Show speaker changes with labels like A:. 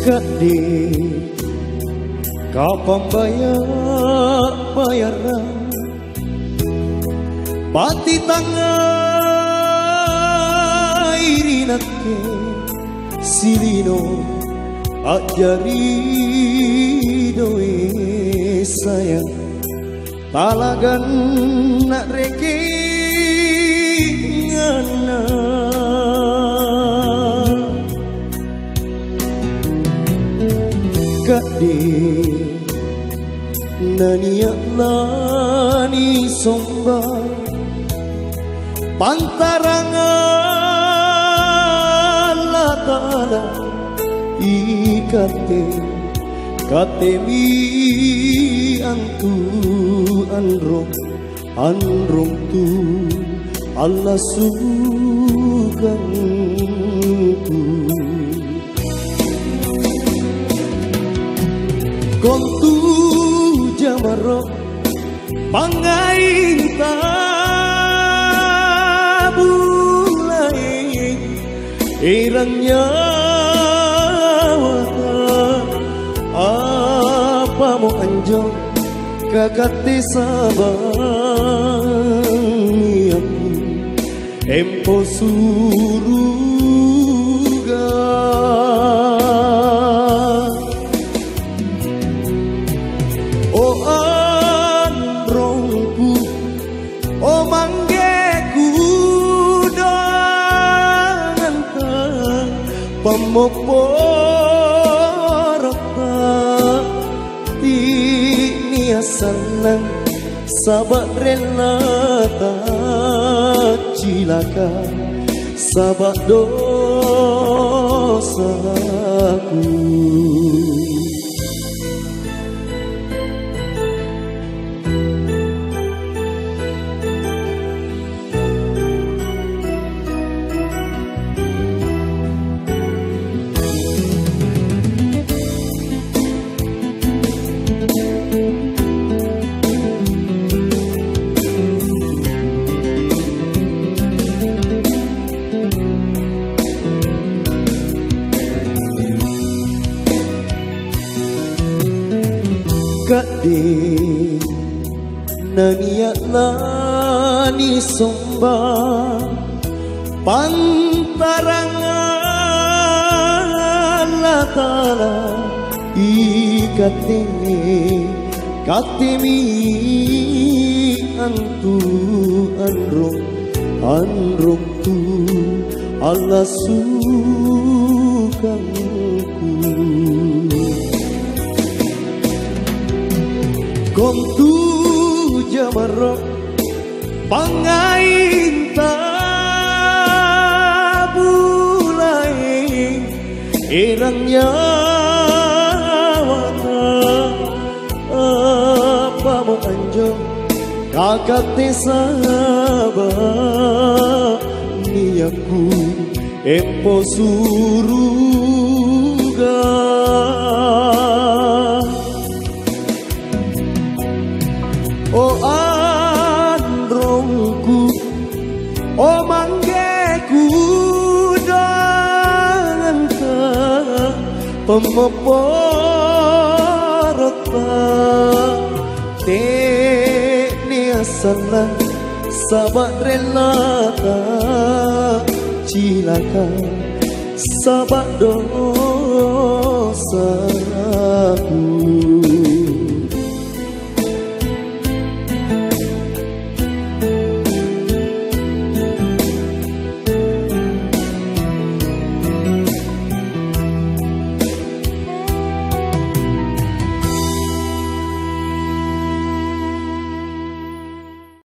A: Kadi kapan bayaran pati tangan irinake silino ajari doe sayang talagan nak reke ngana kadi naniak nani somba pantarangan latala ikate katemi antu anrong tu Allah sukan tu kontu jamaro pangain tabulai irangnya apa mau anjo kakati sabang aku empo suruga pemoporota tinia senang sabat renata cilaka sabat dosaku. Kadi naniak nani somba pantarangan latala ikatini katimi antu anrong tu Allah sukanku kontu jamaro pangain tabulai irangnya wata apa mau anjo kakak tesabah niaku empo suruga oh androngku oh manggeku dengan pemoporota teknia senang sabat relata cilaka sabat dosaku.